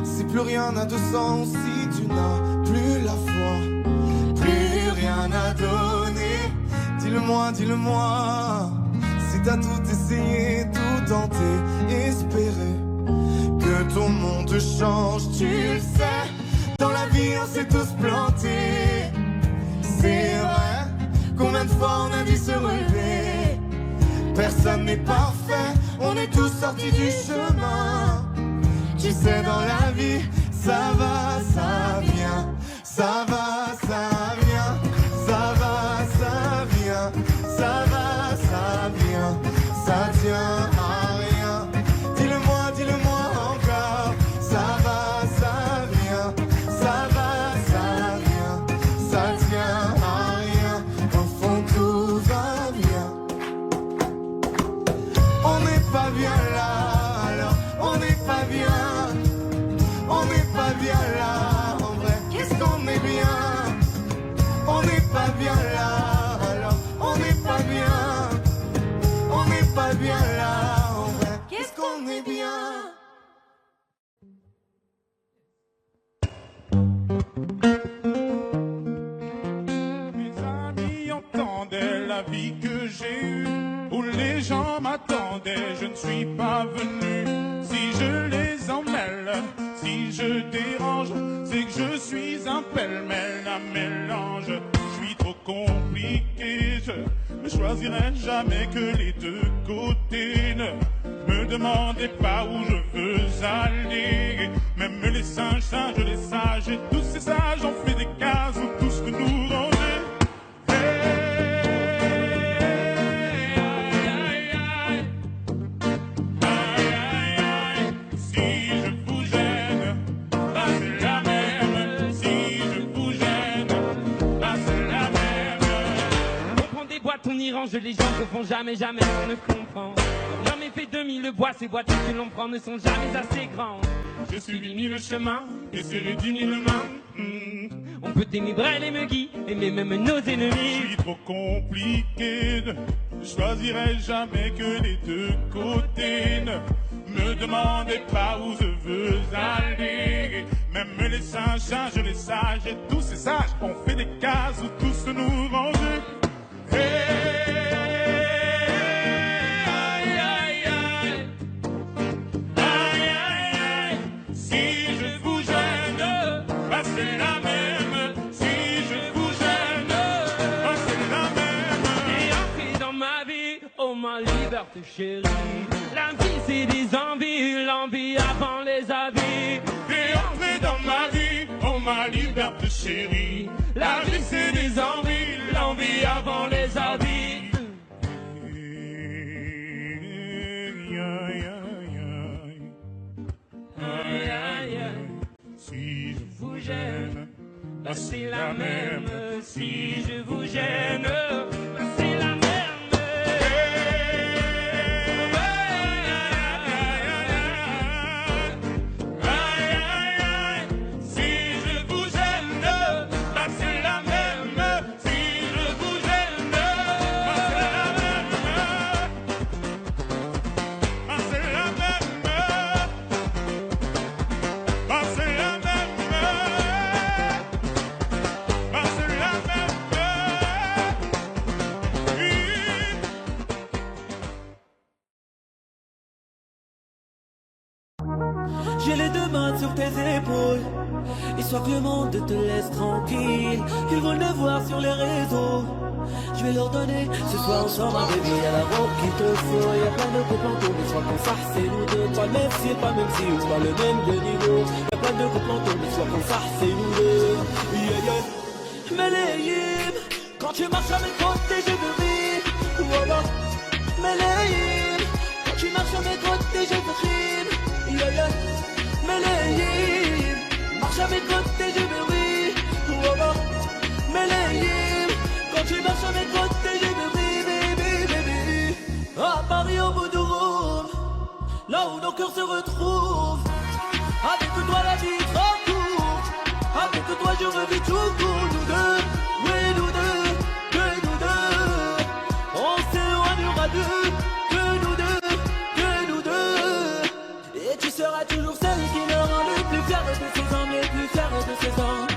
si plus rien n'a de sens, si tu n'as plus la foi, plus rien à donner. Dis-le-moi, si t'as tout essayé, tout tenté, espéré que ton monde change. Tu le sais, dans la vie on s'est tous plantés. C'est vrai, combien de fois on a dû se relever. Personne n'est parfait, on est tous sortis du chemin. Tu sais, dans la vie, ça va, ça vient. Ça va, ça vient. Ça va, ça vient. Ça va, ça vient. Ça tient à rien. Dis-le-moi encore. Ça va, ça vient. Ça va, ça vient. Ça tient à rien. Au fond, tout va bien. On n'est pas bien là, alors on n'est pas bien. On n'est pas bien là, en vrai, qu'est-ce qu'on est bien. On n'est pas bien là, alors on n'est pas bien. On n'est pas bien là, en vrai, qu'est-ce qu'on est bien. Mes amis entendaient la vie que j'ai eue, où les gens m'attendaient, je ne suis pas venu. Si je les emmêle, si je dérange, c'est que je suis un pêle-mêle, un mélange. Je suis trop compliqué, je ne choisirai jamais que les deux côtés. Ne me demandez pas où je veux aller. Même les singes, les sages, et tous ces sages ont fait des cases où tous que nous ranger. On y range, les gens ne font jamais, on ne comprend. Jamais fait 2000 bois, ces voitures que l'on prend ne sont jamais assez grandes. Je suis 10 000 chemins, et serré d'10 000 mains. On peut aimer Brel et Megui, aimer même nos ennemis. Je suis trop compliqué, je choisirai jamais que les deux côtés. Ne me demandez pas où je veux aller. Même les singes, les sages, et tous ces sages ont fait des cases où tous nous rangent. Hey, aïe, aïe, aïe. Aïe, aïe, aïe. Si je vous gêne, bah c'est la même. Si je vous gêne, bah c'est la même. Et entrez dans ma vie, oh ma liberté chérie. La vie c'est des envies, l'envie avant les avis. Et entrez dans ma vie, oh ma liberté chérie. La vie c'est des envies, l'envie avant les avis. Aïe, aïe, aïe. Si je vous gêne, bah c'est la même. Si je vous gêne, bah c'est la même. Barcelone. J'ai les deux mains sur tes épaules, histoire que le monde te laisse tranquille. Ils veulent le voir sur les réseaux. Je vais leur donner ce soir ensemble un bébé. Y'a la robe qu'il te faut, y'a plein de couples en tour. Mais sois qu'on farce, c'est nous deux. Pas le même si, pas même si, ou pas le même de niveau. Y'a plein de couples en tour, mais sois qu'on farce, c'est nous deux. Yeah, yeah. Melayim, quand tu marches à mes côtés, je veux rire. Voilà. Melayim, quand tu marches à mes côtés, je veux rire. Yeah, yeah. Melayim, marche à mes côtés, je veux rire. Voilà. Melayim, quand tu marches à mes côtés, je veux rire, baby, baby. À Paris, au bout du Rhône, là où nos cœurs se retrouvent. Avec toi, la vie est trop courte. Avec toi, je revis tout pour nous deux. Oui, nous deux, que nous deux. On s'éloignera d'eux, que nous deux, que nous deux. Et tu seras toujours celle qui me rend le plus fier de ses hommes, le plus fier de ses hommes.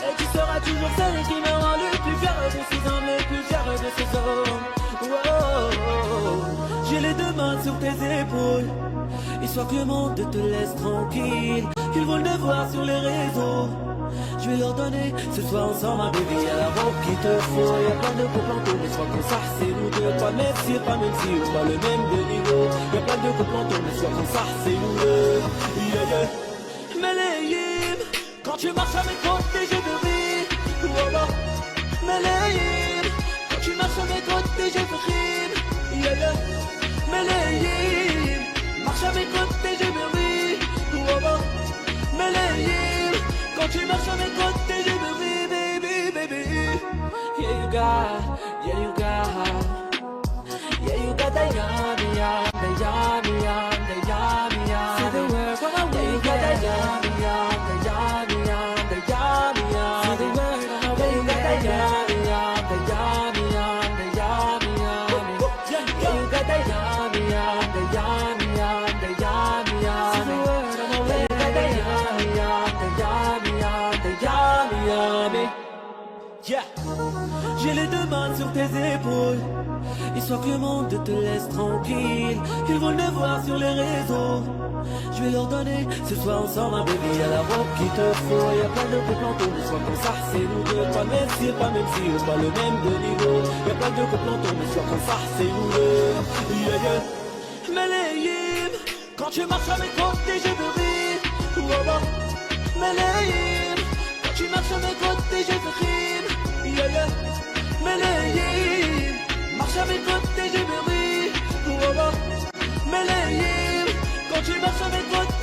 Et tu seras toujours celle qui me rend le plus fier de ses hommes, le plus fier de ses hommes. Wow. J'ai les deux mains sur tes épaules, histoire que le monde te laisse tranquille. Ils veulent le voir sur les réseaux. Je vais leur donner ce soir ensemble un bébé. Y'a la robe qu'il te faut, y'a plein de couples en tour. Mais sois qu'on farce, c'est nous deux. Pas même si, pas même si, ou pas le même de niveau. Y'a plein de couples en tour, mais sois qu'on farce, c'est nous deux. Yeah, yeah. Melayim, quand tu marches à mes côtés, je veux rire. Voilà. Melayim, quand tu marches à mes côtés, je veux rire. Yeah, yeah. Melayim, marche à mes côtés, je veux rire. Voilà. Melayim, quand tu marches à mes côtés, je veux rire, baby, baby. Yeah, you got that yummy, yum, the yummy, yum, the yummy, yum. See the word from my way. Yeah, you got that yummy, yum, the yummy, yum, the yummy, yum. See the word from my way. Yeah, you got that yummy, yum, the yummy, yum, the yummy, yum. Yeah, you got that yummy, yum, the yummy, yum, the yummy, yum. See the word from my way. Yeah, you got that yummy, yum, the yummy, yum, the yummy, yum. Yeah. J'ai les deux mains sur tes épaules, histoire que le monde te laisse tranquille. Ils veulent le voir sur les réseaux. Je vais leur donner ce soir ensemble un bébé. Y'a la robe qu'il te faut, y'a plein de couples en tour. Mais sois qu'on farce, c'est nous deux. Pas le même si, pas même si, ou pas le même de niveau. Y'a plein de couples en tour, mais sois qu'on farce, c'est nous deux. Yeah, yeah. Melayim, quand tu marches à mes côtés, je veux rire. Voilà. Melayim, quand tu marches à mes côtés, je veux rire. Yeah, yeah. Melayim, marche à mes côtés, je veux rire. Voilà. Melayim, quand tu marches à mes côtés.